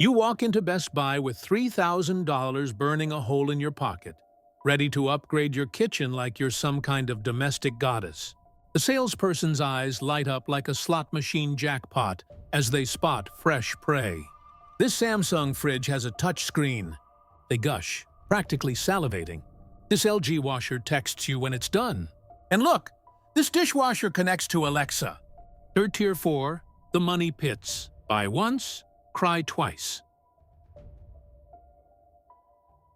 You walk into Best Buy with $3,000 burning a hole in your pocket, ready to upgrade your kitchen like you're some kind of domestic goddess. The salesperson's eyes light up like a slot machine jackpot as they spot fresh prey. This Samsung fridge has a touch screen. They gush, practically salivating. This LG washer texts you when it's done. And look, this dishwasher connects to Alexa. Third Tier 4, the money pits. Buy once, cry twice.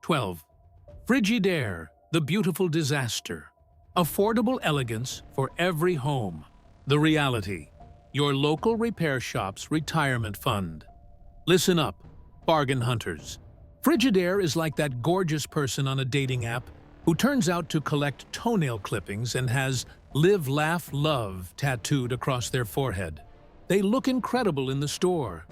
12. Frigidaire, the beautiful disaster. Affordable elegance for every home. The reality. Your local repair shop's retirement fund. Listen up, bargain hunters. Frigidaire is like that gorgeous person on a dating app who turns out to collect toenail clippings and has "Live, Laugh, Love" tattooed across their forehead. They look incredible in the store.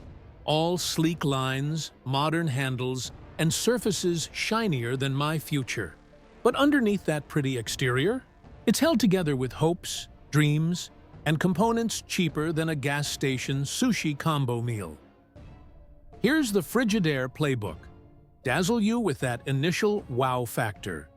All sleek lines, modern handles, and surfaces shinier than my future. But underneath that pretty exterior, it's held together with hopes, dreams, and components cheaper than a gas station sushi combo meal. Here's the Frigidaire playbook. Dazzle you with that initial wow factor.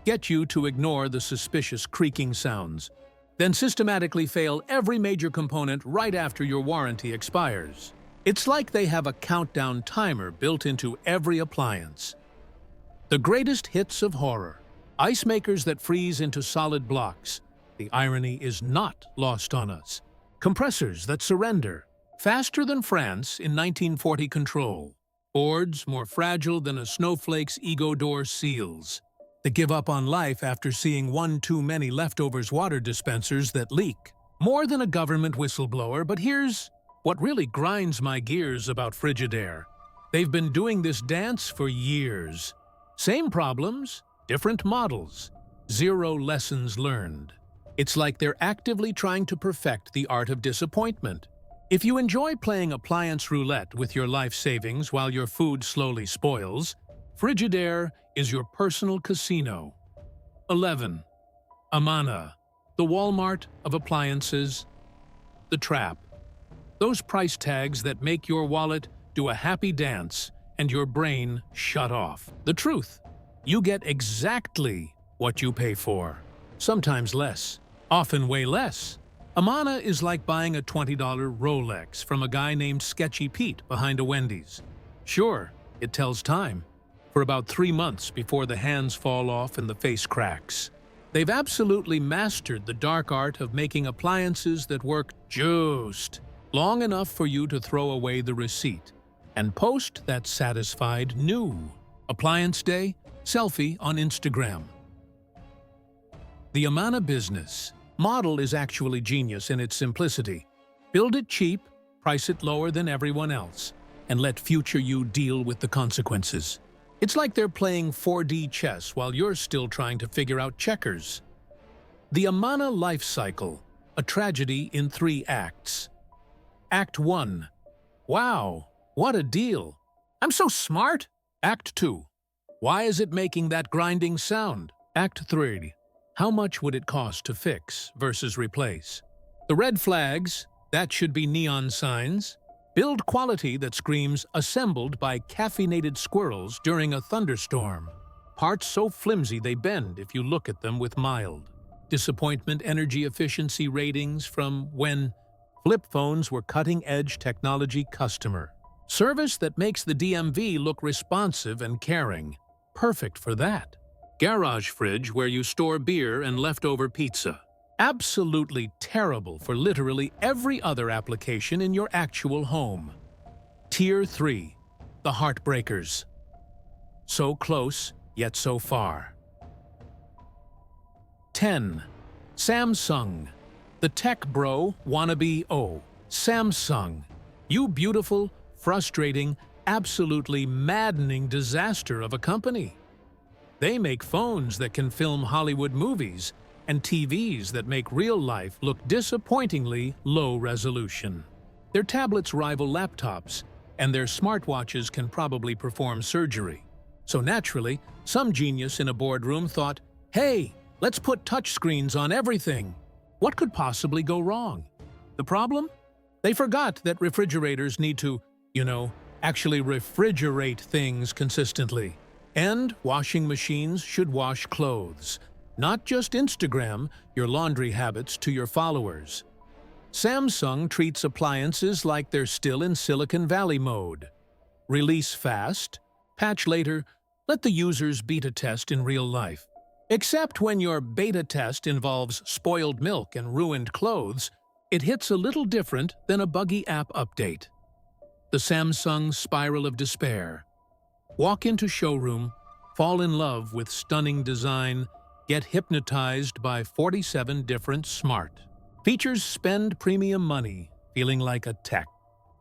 Get you to ignore the suspicious creaking sounds. Then systematically fail every major component right after your warranty expires. It's like they have a countdown timer built into every appliance. The greatest hits of horror. Ice makers that freeze into solid blocks. The irony is not lost on us. Compressors that surrender. Faster than France in 1940 control. Boards more fragile than a snowflake's ego door seals. They give up on life after seeing one too many leftovers water dispensers that leak. More than a government whistleblower, but here's what really grinds my gears about Frigidaire. They've been doing this dance for years. Same problems, different models. Zero lessons learned. It's like they're actively trying to perfect the art of disappointment. If you enjoy playing appliance roulette with your life savings while your food slowly spoils, Frigidaire is your personal casino. 11. Amana, the Walmart of appliances. The trap. Those price tags that make your wallet do a happy dance and your brain shut off. The truth. You get exactly what you pay for. Sometimes less, often way less. Amana is like buying a $20 Rolex from a guy named Sketchy Pete behind a Wendy's. Sure, it tells time. For about 3 months before the hands fall off and the face cracks. They've absolutely mastered the dark art of making appliances that work just long enough for you to throw away the receipt and post that satisfied new Appliance Day selfie on Instagram. The Amana business model is actually genius in its simplicity. Build it cheap, price it lower than everyone else, and let future you deal with the consequences. It's like they're playing 4D chess while you're still trying to figure out checkers. The Amana life cycle, a tragedy in 3 acts. Act 1. Wow, what a deal. I'm so smart. Act 2. Why is it making that grinding sound? Act 3. How much would it cost to fix versus replace? The red flags, that should be neon signs. Build quality that screams assembled by caffeinated squirrels during a thunderstorm. Parts so flimsy they bend if you look at them with mild. Disappointment energy efficiency ratings from when flip phones were cutting-edge technology customer. Service that makes the DMV look responsive and caring. Perfect for that. Garage fridge where you store beer and leftover pizza. Absolutely terrible for literally every other application in your actual home. Tier 3. The Heartbreakers. So close, yet so far. 10. Samsung. The tech bro wannabe Samsung. You beautiful, frustrating, absolutely maddening disaster of a company. They make phones that can film Hollywood movies and TVs that make real life look disappointingly low resolution. Their tablets rival laptops, and their smartwatches can probably perform surgery. So naturally, some genius in a boardroom thought, hey, let's put touchscreens on everything. What could possibly go wrong? The problem? They forgot that refrigerators need to, actually refrigerate things consistently. And washing machines should wash clothes, not just Instagram your laundry habits to your followers. Samsung treats appliances like they're still in Silicon Valley mode. Release fast, patch later, let the users beta test in real life. Except when your beta test involves spoiled milk and ruined clothes, it hits a little different than a buggy app update. The Samsung spiral of despair. Walk into showroom, fall in love with stunning design, get hypnotized by 47 different smart features, spend premium money, feeling like a tech.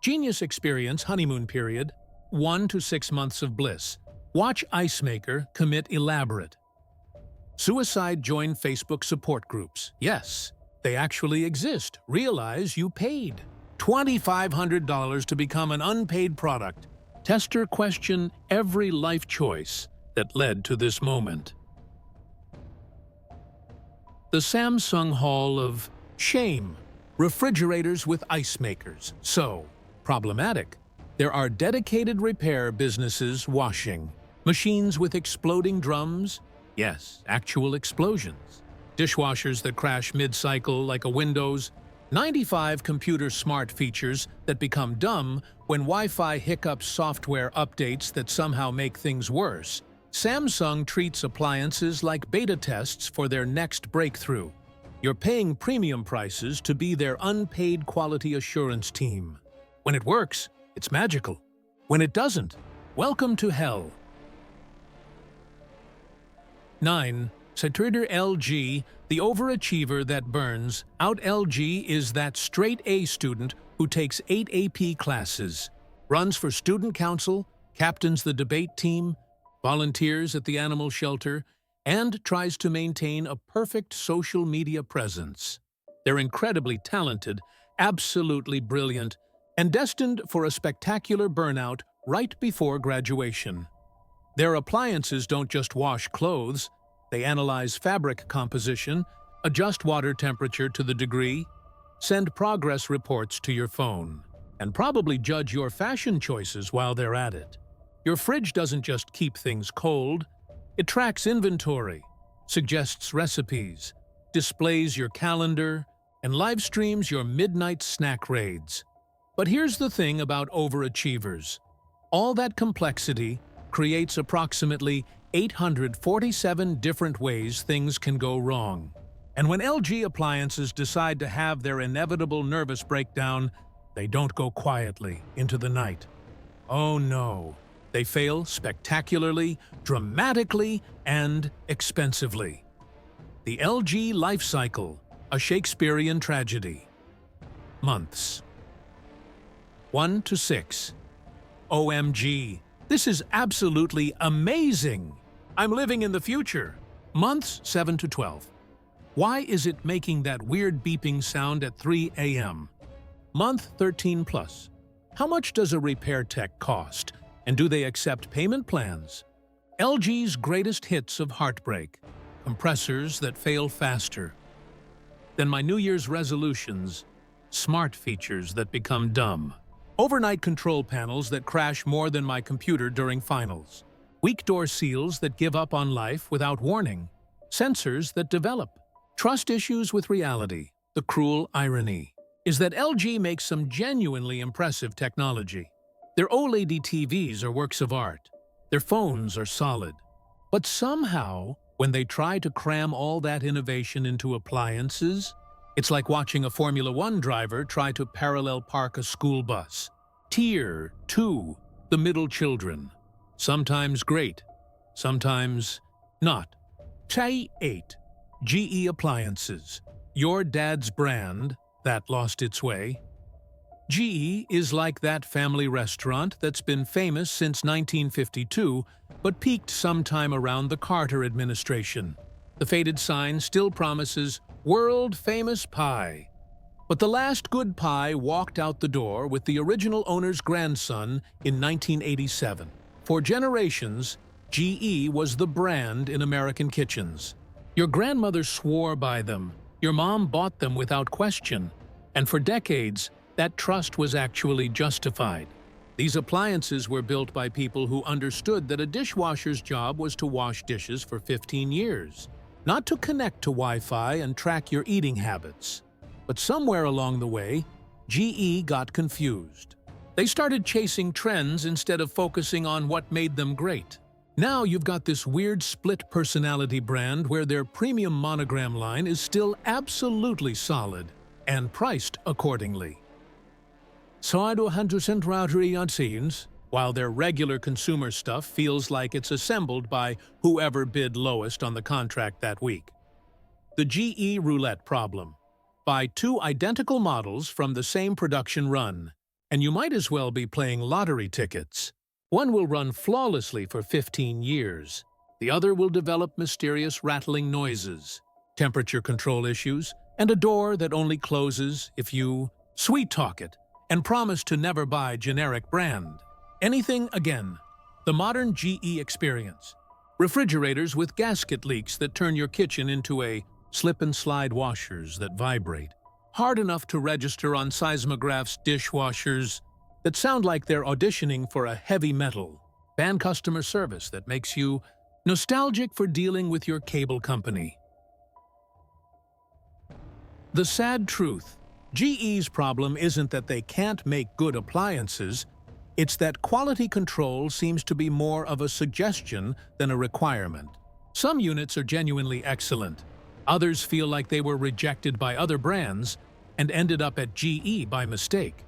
Genius experience honeymoon period, 1 to 6 months of bliss. Watch ice maker commit elaborate. Suicide join Facebook support groups. Yes, they actually exist. Realize you paid $2,500 to become an unpaid product. Tester question every life choice that led to this moment. The Samsung Hall of Shame. Refrigerators with ice makers. So problematic. There are dedicated repair businesses washing. Machines with exploding drums. Yes, actual explosions. Dishwashers that crash mid-cycle like a Windows. 95 computer smart features that become dumb when Wi-Fi hiccups software updates that somehow make things worse. Samsung treats appliances like beta tests for their next breakthrough. You're paying premium prices to be their unpaid quality assurance team. When it works, it's magical. When it doesn't, welcome to hell. 9. Saturder LG, the overachiever that burns. Out LG is that straight A student who takes 8 AP classes, runs for student council, captains the debate team, volunteers at the animal shelter, and tries to maintain a perfect social media presence. They're incredibly talented, absolutely brilliant, and destined for a spectacular burnout right before graduation. Their appliances don't just wash clothes, they analyze fabric composition, adjust water temperature to the degree, send progress reports to your phone, and probably judge your fashion choices while they're at it. Your fridge doesn't just keep things cold, it tracks inventory, suggests recipes, displays your calendar, and live streams your midnight snack raids. But here's the thing about overachievers. All that complexity creates approximately 847 different ways things can go wrong. And when LG appliances decide to have their inevitable nervous breakdown, they don't go quietly into the night. Oh no, they fail spectacularly, dramatically, and expensively. The LG life cycle, a Shakespearean tragedy. Months. 1 to 6. OMG, this is absolutely amazing! I'm living in the future. Months 7 to 12. Why is it making that weird beeping sound at 3 a.m.? Month 13 plus. How much does a repair tech cost? And do they accept payment plans? LG's greatest hits of heartbreak. Compressors that fail faster. Then my New Year's resolutions. Smart features that become dumb. Overnight control panels that crash more than my computer during finals. Weak door seals that give up on life without warning. Sensors that develop. Trust issues with reality. The cruel irony is that LG makes some genuinely impressive technology. Their OLED TVs are works of art. Their phones are solid. But somehow, when they try to cram all that innovation into appliances, it's like watching a Formula One driver try to parallel park a school bus. Tier 2, the middle children. Sometimes great, sometimes not. Tier 8, GE Appliances. Your dad's brand that lost its way. GE is like that family restaurant that's been famous since 1952, but peaked sometime around the Carter administration. The faded sign still promises world-famous pie. But the last good pie walked out the door with the original owner's grandson in 1987. For generations, GE was the brand in American kitchens. Your grandmother swore by them, your mom bought them without question, and for decades, that trust was actually justified. These appliances were built by people who understood that a dishwasher's job was to wash dishes for 15 years, not to connect to Wi-Fi and track your eating habits. But somewhere along the way, GE got confused. They started chasing trends instead of focusing on what made them great. Now you've got this weird split personality brand where their premium monogram line is still absolutely solid and priced accordingly. Side 100% router on scenes, while their regular consumer stuff feels like it's assembled by whoever bid lowest on the contract that week. The GE roulette problem. Buy two identical models from the same production run, and you might as well be playing lottery tickets. One will run flawlessly for 15 years. The other will develop mysterious rattling noises, temperature control issues, and a door that only closes if you sweet-talk it and promise to never buy generic brand. Anything again. The modern GE experience. Refrigerators with gasket leaks that turn your kitchen into a slip-and-slide washers that vibrate. Hard enough to register on seismographs dishwashers that sound like they're auditioning for a heavy metal band customer service that makes you nostalgic for dealing with your cable company. The sad truth, GE's problem isn't that they can't make good appliances, it's that quality control seems to be more of a suggestion than a requirement. Some units are genuinely excellent. Others feel like they were rejected by other brands and ended up at GE by mistake.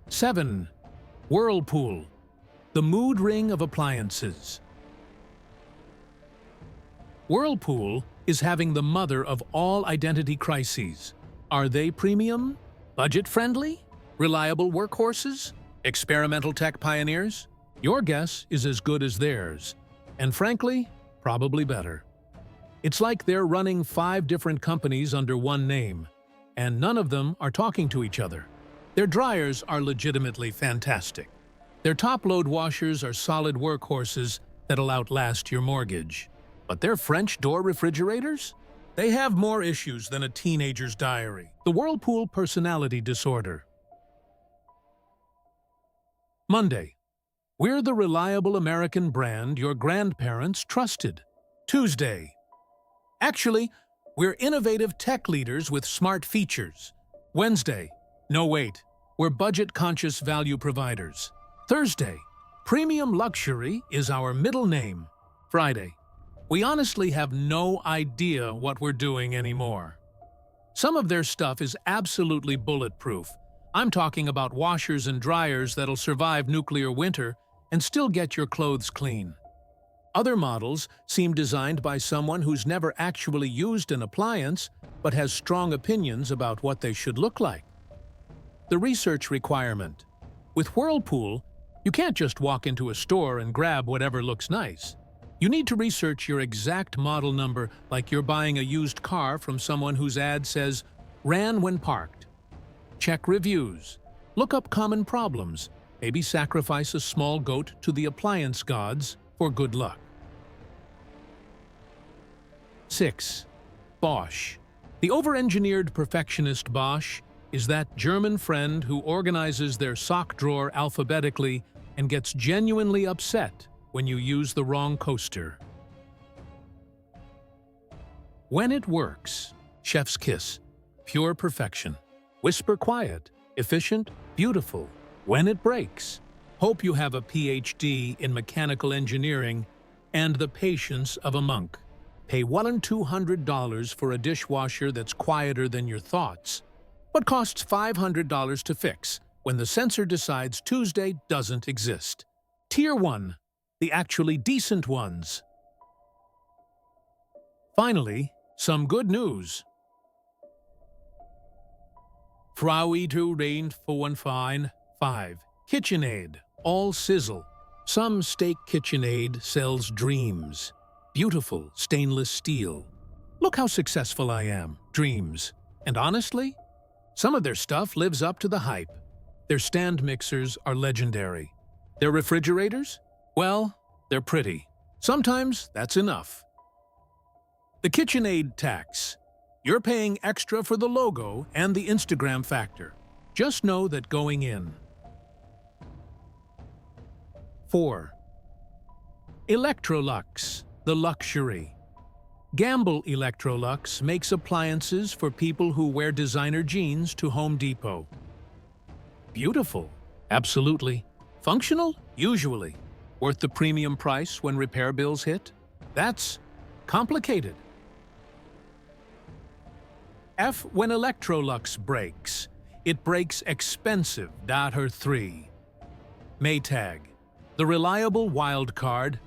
7. Whirlpool, the mood ring of appliances. Whirlpool is having the mother of all identity crises. Are they premium? Budget-friendly? Reliable workhorses? Experimental tech pioneers? Your guess is as good as theirs, and frankly, probably better. It's like they're running 5 different companies under one name, and none of them are talking to each other. Their dryers are legitimately fantastic. Their top-load washers are solid workhorses that'll outlast your mortgage. But their French door refrigerators? They have more issues than a teenager's diary. The Whirlpool personality disorder. Monday. We're the reliable American brand your grandparents trusted. Tuesday. Actually, we're innovative tech leaders with smart features. Wednesday. No wait, we're budget-conscious value providers. Thursday. Premium luxury is our middle name. Friday. We honestly have no idea what we're doing anymore. Some of their stuff is absolutely bulletproof. I'm talking about washers and dryers that'll survive nuclear winter and still get your clothes clean. Other models seem designed by someone who's never actually used an appliance but has strong opinions about what they should look like. The research requirement. With Whirlpool, you can't just walk into a store and grab whatever looks nice. You need to research your exact model number like you're buying a used car from someone whose ad says, "Ran when parked." Check reviews. Look up common problems. Maybe sacrifice a small goat to the appliance gods for good luck. 6. Bosch. The over-engineered perfectionist Bosch is that German friend who organizes their sock drawer alphabetically and gets genuinely upset when you use the wrong coaster. When it works, chef's kiss, pure perfection. Whisper quiet, efficient, beautiful. When it breaks, hope you have a PhD in mechanical engineering and the patience of a monk. Pay $1,200 for a dishwasher that's quieter than your thoughts, but costs $500 to fix when the sensor decides Tuesday doesn't exist. Tier 1. The actually decent ones. Finally, some good news. Fraui to rain for 1.5. KitchenAid, all sizzle. Some steak KitchenAid sells dreams. Beautiful stainless steel. Look how successful I am. Dreams. And honestly, some of their stuff lives up to the hype. Their stand mixers are legendary. Their refrigerators? Well, they're pretty. Sometimes that's enough. The KitchenAid tax. You're paying extra for the logo and the Instagram factor. Just know that going in. 4. Electrolux, the luxury. Gamble Electrolux makes appliances for people who wear designer jeans to Home Depot. Beautiful? Absolutely. Functional? Usually. Worth the premium price when repair bills hit? That's complicated. F. When Electrolux breaks, it breaks expensive. Her 3. Maytag, the reliable wild card.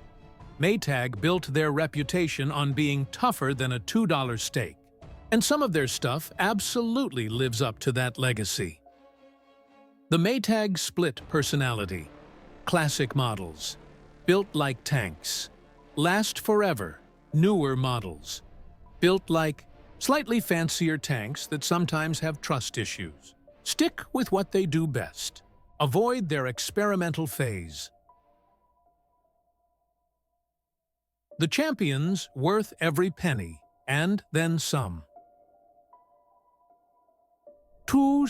Maytag built their reputation on being tougher than a $2 steak, and some of their stuff absolutely lives up to that legacy. The Maytag split personality. Classic models, built like tanks. Last forever, newer models, built like slightly fancier tanks that sometimes have trust issues. Stick with what they do best. Avoid their experimental phase. The champions worth every penny, and then some. 2.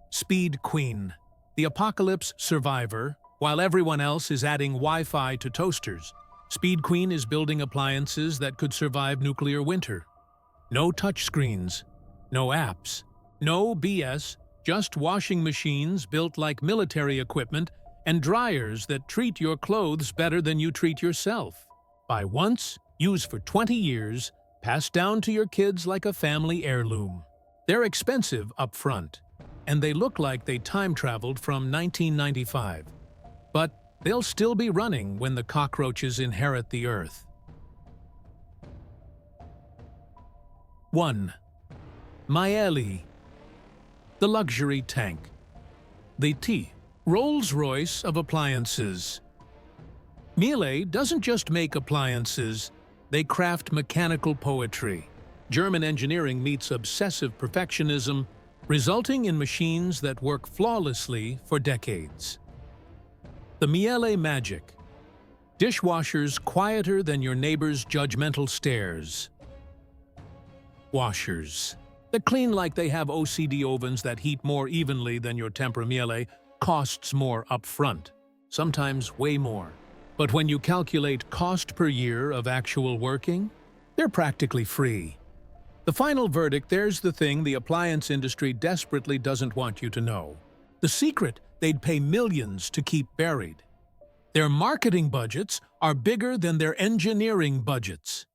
Speed Queen, the apocalypse survivor, while everyone else is adding Wi-Fi to toasters. Speed Queen is building appliances that could survive nuclear winter. No touchscreens, no apps, no BS, just washing machines built like military equipment and dryers that treat your clothes better than you treat yourself. Buy once, use for 20 years, pass down to your kids like a family heirloom. They're expensive up front, and they look like they time-traveled from 1995. But they'll still be running when the cockroaches inherit the earth. 1. Miele, the luxury tank. The Rolls-Royce of appliances. Miele doesn't just make appliances, they craft mechanical poetry. German engineering meets obsessive perfectionism, resulting in machines that work flawlessly for decades. The Miele Magic. Dishwashers quieter than your neighbor's judgmental stares. Washers that clean like they have OCD ovens that heat more evenly than your Tempur Miele, costs more up front, sometimes way more. But when you calculate cost per year of actual working, they're practically free. The final verdict, there's the thing the appliance industry desperately doesn't want you to know. The secret they'd pay millions to keep buried. Their marketing budgets are bigger than their engineering budgets.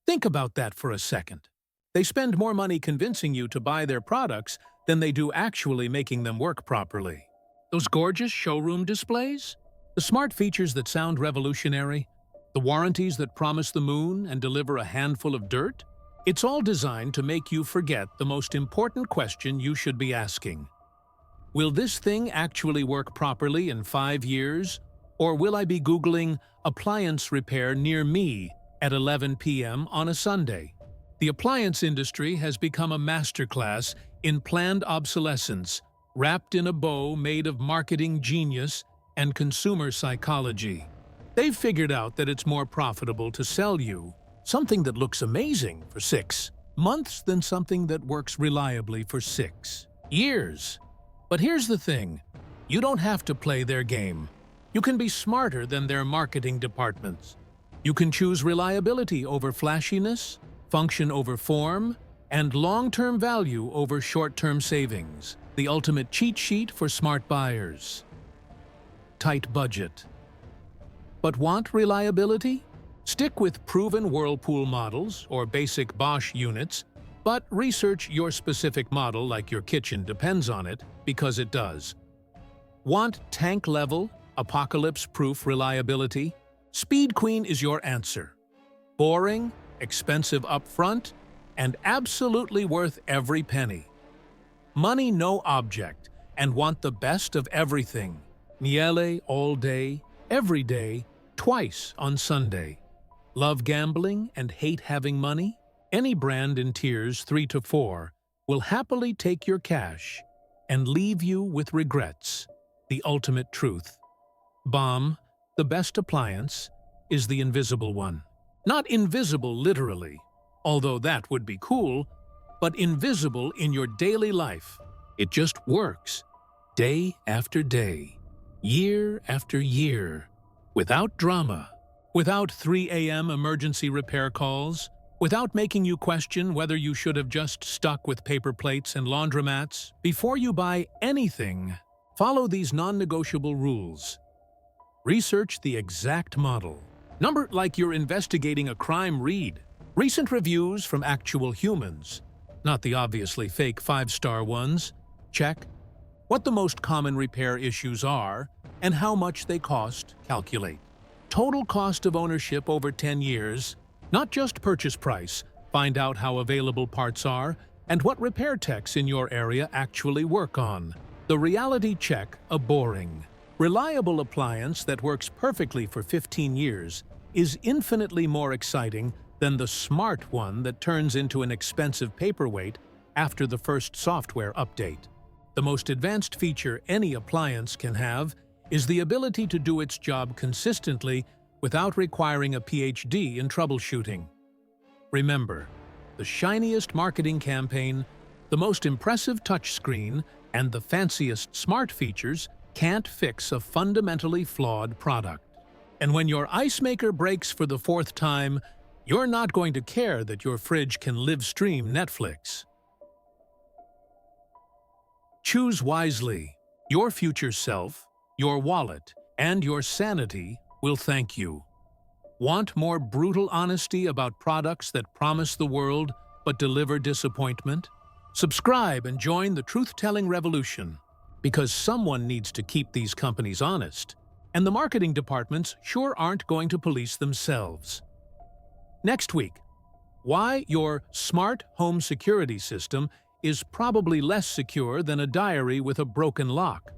Think about that for a second. They spend more money convincing you to buy their products than they do actually making them work properly. Those gorgeous showroom displays? The smart features that sound revolutionary? The warranties that promise the moon and deliver a handful of dirt? It's all designed to make you forget the most important question you should be asking. Will this thing actually work properly in 5 years? Or will I be Googling appliance repair near me at 11 p.m. on a Sunday? The appliance industry has become a masterclass in planned obsolescence, wrapped in a bow made of marketing genius and consumer psychology. They've figured out that it's more profitable to sell you something that looks amazing for 6 months than something that works reliably for 6 years. But here's the thing, you don't have to play their game. You can be smarter than their marketing departments. You can choose reliability over flashiness, function over form, and long-term value over short-term savings. The ultimate cheat sheet for smart buyers. Tight budget. But want reliability? Stick with proven Whirlpool models or basic Bosch units, but research your specific model like your kitchen depends on it, because it does. Want tank-level, apocalypse-proof reliability? Speed Queen is your answer. Boring, expensive upfront, and absolutely worth every penny. Money no object, and want the best of everything. Miele all day, every day, twice on Sunday. Love gambling and hate having money? Any brand in tiers 3 to 4 will happily take your cash and leave you with regrets. The ultimate truth. Bomb, the best appliance, is the invisible one. Not invisible literally, although that would be cool, but invisible in your daily life. It just works. day after day, year after year, without drama, without 3 a.m. emergency repair calls, without making you question whether you should have just stuck with paper plates and laundromats. Before you buy anything, follow these non-negotiable rules. Research the exact model. Number like you're investigating a crime. Read recent reviews from actual humans, not the obviously fake 5-star ones. Check what the most common repair issues are and how much they cost. Calculate total cost of ownership over 10 years, not just purchase price. Find out how available parts are and what repair techs in your area actually work on. The reality check, a boring, reliable appliance that works perfectly for 15 years is infinitely more exciting than the smart one that turns into an expensive paperweight after the first software update. The most advanced feature any appliance can have is the ability to do its job consistently without requiring a PhD in troubleshooting. Remember, the shiniest marketing campaign, the most impressive touchscreen, and the fanciest smart features can't fix a fundamentally flawed product. And when your ice maker breaks for the 4th time, you're not going to care that your fridge can live stream Netflix. Choose wisely. Your future self, your wallet, and your sanity will thank you. Want more brutal honesty about products that promise the world but deliver disappointment? Subscribe and join the truth-telling revolution, because someone needs to keep these companies honest, and the marketing departments sure aren't going to police themselves. Next week, why your smart home security system is probably less secure than a diary with a broken lock.